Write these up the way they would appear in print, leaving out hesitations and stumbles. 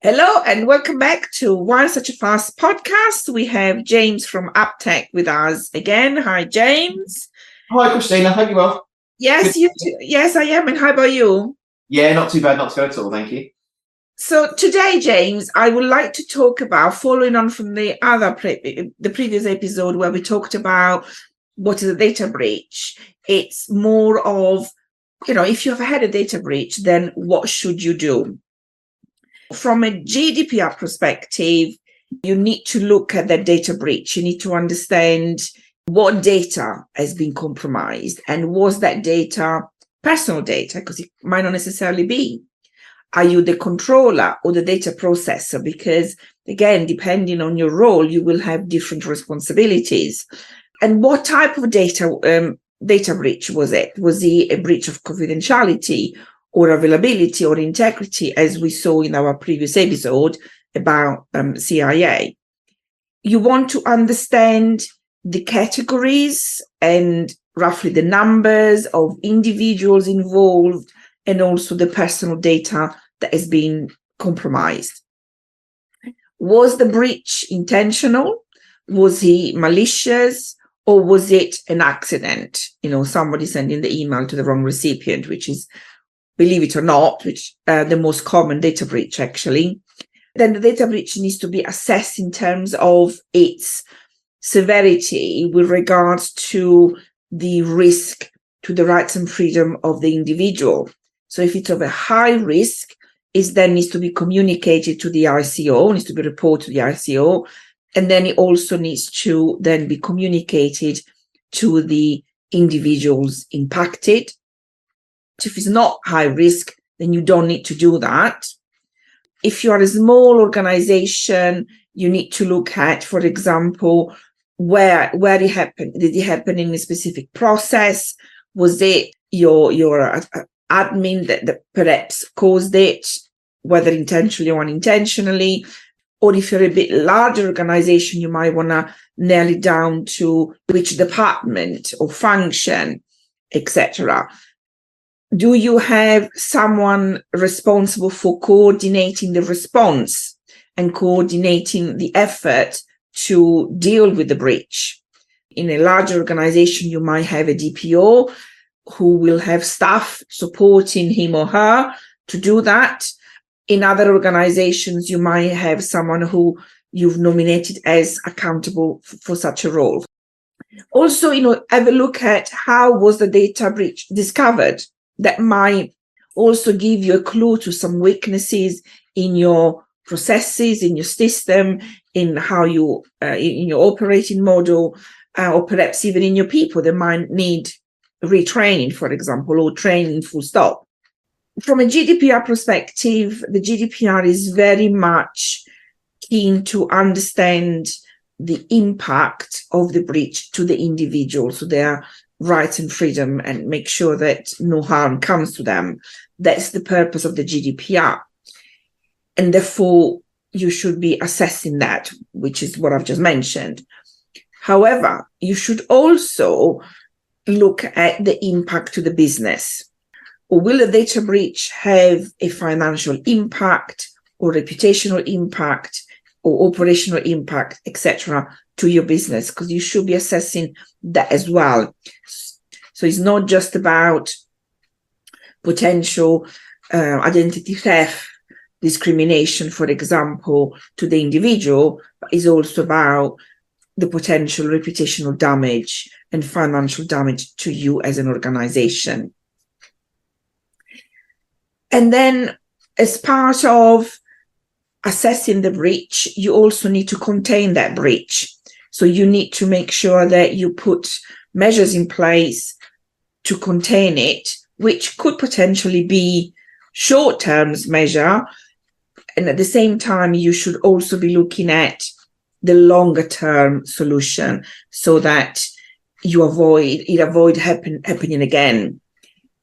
Hello and welcome back to Why Such a Fast podcast. We have James from UpTech with us again. Hi, James. Hi, Christina. Hope you're well. Yes, you too. Yes, I am. And how about you? Yeah, not too bad at all. Thank you. So today, James, I would like to talk about, following on from the previous episode where we talked about what is a data breach. It's more of, if you've had a data breach, then what should you do? From a GDPR perspective, you need to look at that data breach. You need to understand what data has been compromised and was that data personal data, because it might not necessarily be. Are you the controller or the data processor? Because again, depending on your role, you will have different responsibilities. And what type of data breach was it? Was it a breach of confidentiality or availability or integrity, as we saw in our previous episode about CIA? You want to understand the categories and roughly the numbers of individuals involved and also the personal data that has been compromised. Was the breach intentional? Was he malicious? Or was it an accident? Somebody sending the email to the wrong recipient, which is, believe it or not, the most common data breach, actually. Then the data breach needs to be assessed in terms of its severity with regards to the risk to the rights and freedom of the individual. So if it's of a high risk, it then needs to be communicated to the ICO, needs to be reported to the ICO, and then it also needs to then be communicated to the individuals impacted. So if it's not high risk, then you don't need to do that. If you are a small organization, you need to look at, for example, where it happened. Did it happen in a specific process? Was it your admin that perhaps caused it, whether intentionally or unintentionally? Or if you're a bit larger organization, you might want to nail it down to which department or function, etc. Do you have someone responsible for coordinating the response and coordinating the effort to deal with the breach? In a larger organization, you might have a DPO who will have staff supporting him or her to do that. In other organizations, you might have someone who you've nominated as accountable for such a role. Also, have a look at how was the data breach discovered. That might also give you a clue to some weaknesses in your processes, in your system, in how you, in your operating model, or perhaps even in your people. They might need retraining, for example, or training full stop. From a GDPR perspective, the GDPR is very much keen to understand the impact of the breach to the individual, so their rights and freedom, and make sure that no harm comes to them. That's the purpose of the GDPR. And therefore, you should be assessing that, which is what I've just mentioned. However, you should also look at the impact to the business. Or will the data breach have a financial impact or reputational impact or operational impact, etc., to your business? Because you should be assessing that as well. So it's not just about potential identity theft, discrimination, for example, to the individual, but it's also about the potential reputational damage and financial damage to you as an organization. And then as part of assessing the breach, you also need to contain that breach. So you need to make sure that you put measures in place to contain it, which could potentially be short-term measure. And at the same time, you should also be looking at the longer-term solution so that it avoid happening again.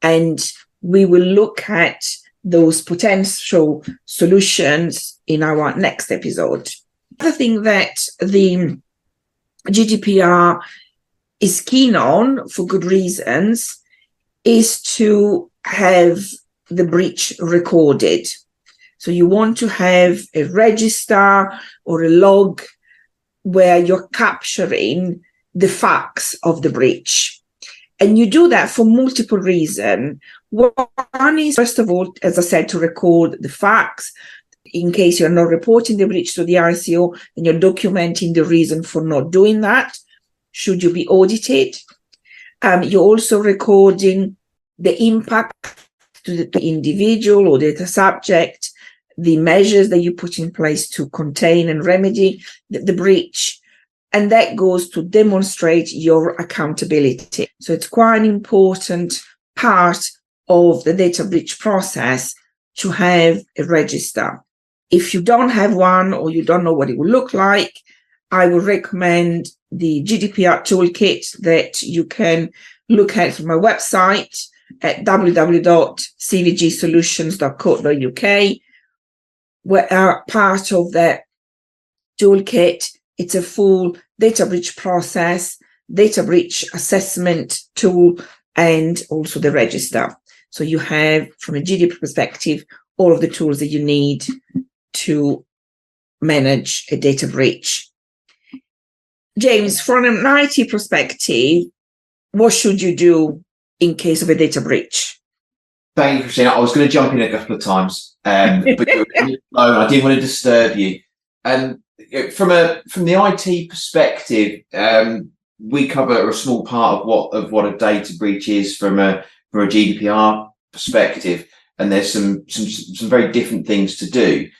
And we will look at those potential solutions in our next episode. The thing that the GDPR is keen on, for good reasons, is to have the breach recorded. So you want to have a register or a log where you're capturing the facts of the breach. And you do that for multiple reasons. One is, first of all, as I said, to record the facts. In case you're not reporting the breach to the ICO, and you're documenting the reason for not doing that, should you be audited. You're also recording the impact to the individual or data subject, the measures that you put in place to contain and remedy the breach. And that goes to demonstrate your accountability. So it's quite an important part of the data breach process to have a register. If you don't have one or you don't know what it will look like, I would recommend the GDPR toolkit that you can look at from my website at www.cvgsolutions.co.uk, where part of that toolkit, it's a full data breach process, data breach assessment tool, and also the register. So you have, from a GDPR perspective, all of the tools that you need to manage a data breach. James, from an IT perspective, what should you do in case of a data breach? Thank you, Christina. I was going to jump in a couple of times, but I didn't want to disturb you. From the IT perspective, we cover a small part of what a data breach is from a GDPR perspective, and there's some very different things to do.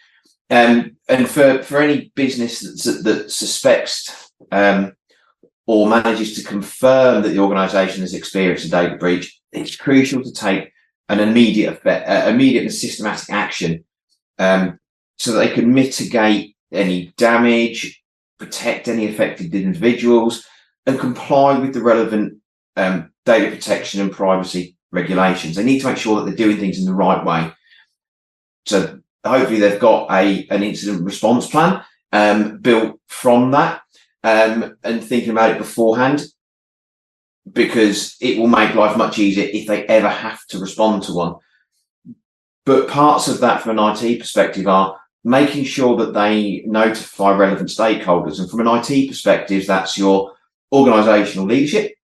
And for any business that suspects or manages to confirm that the organisation has experienced a data breach, it's crucial to take an immediate and systematic action so that they can mitigate any damage, protect any affected individuals, and comply with the relevant data protection and privacy regulations. They need to make sure that they're doing things in the right way. So hopefully they've got an incident response plan built from that, and thinking about it beforehand, because it will make life much easier if they ever have to respond to one. But parts of that from an IT perspective are making sure that they notify relevant stakeholders. And from an IT perspective, that's your organisational leadership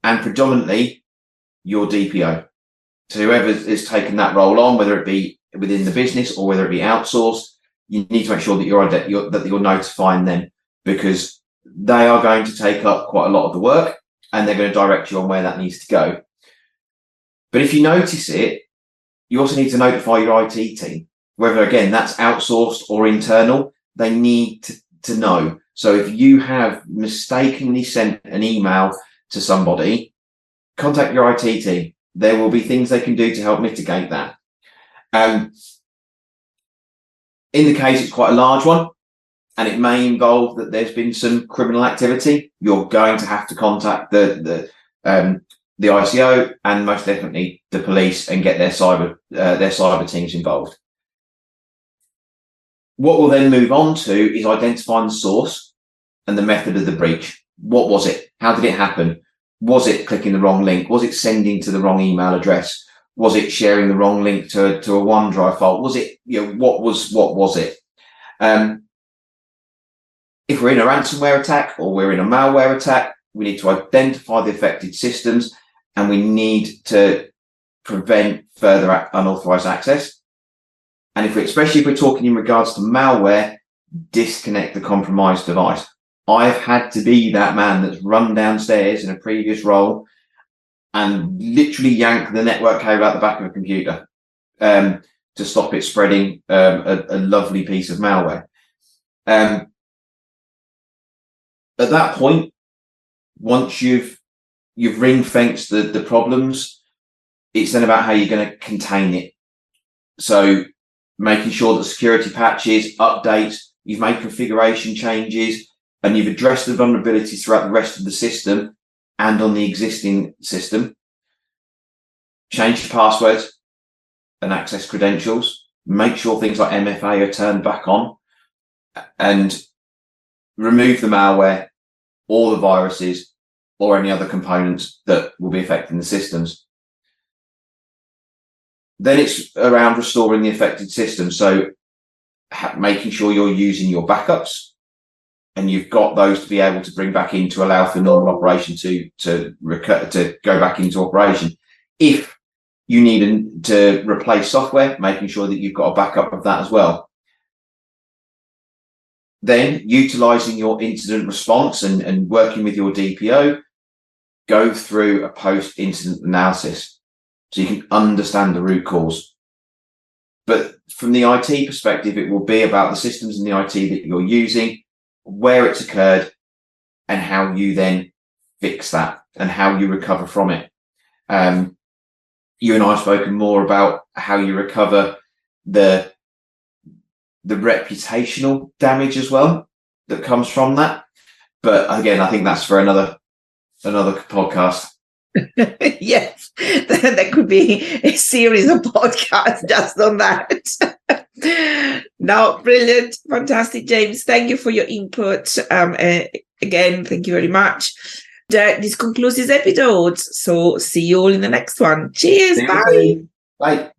and predominantly your DPO. So whoever is taken that role on, whether it be within the business or whether it be outsourced, you need to make sure that you're notifying them, because they are going to take up quite a lot of the work and they're going to direct you on where that needs to go. But if you notice it, you also need to notify your IT team, whether again that's outsourced or internal. They need to know. So if you have mistakenly sent an email to somebody, contact your IT team. There will be things they can do to help mitigate that. In the case it's quite a large one, and it may involve that there's been some criminal activity, you're going to have to contact the ICO and most definitely the police and get their cyber teams involved. What we'll then move on to is identifying the source and the method of the breach. What was it? How did it happen? Was it clicking the wrong link? Was it sending to the wrong email address? Was it sharing the wrong link to a OneDrive file? Was it, what was it? If we're in a ransomware attack or we're in a malware attack, we need to identify the affected systems and we need to prevent further unauthorized access. And especially if we're talking in regards to malware, disconnect the compromised device. I've had to be that man that's run downstairs in a previous role and literally yank the network cable out the back of a computer to stop it spreading a lovely piece of malware. At that point, once you've ring-fenced the problems, it's then about how you're going to contain it. So making sure that security patches, updates, you've made configuration changes, and you've addressed the vulnerabilities throughout the rest of the system and on the existing system. Change your passwords and access credentials. Make sure things like MFA are turned back on, and remove the malware or the viruses or any other components that will be affecting the systems. Then it's around restoring the affected system. So making sure you're using your backups and you've got those to be able to bring back in to allow for normal operation to go back into operation. If you need to replace software, making sure that you've got a backup of that as well. Then utilizing your incident response and working with your DPO, go through a post-incident analysis so you can understand the root cause. But from the IT perspective, it will be about the systems and the IT that you're using, where it's occurred, and how you then fix that and how you recover from it. You and I have spoken more about how you recover the reputational damage as well that comes from that. But again, I think that's for another podcast. Yes, there could be a series of podcasts just on that. No, brilliant, fantastic, James. Thank you for your input. Again, thank you very much. This concludes this episode. So see you all in the next one. Cheers. Bye. Bye.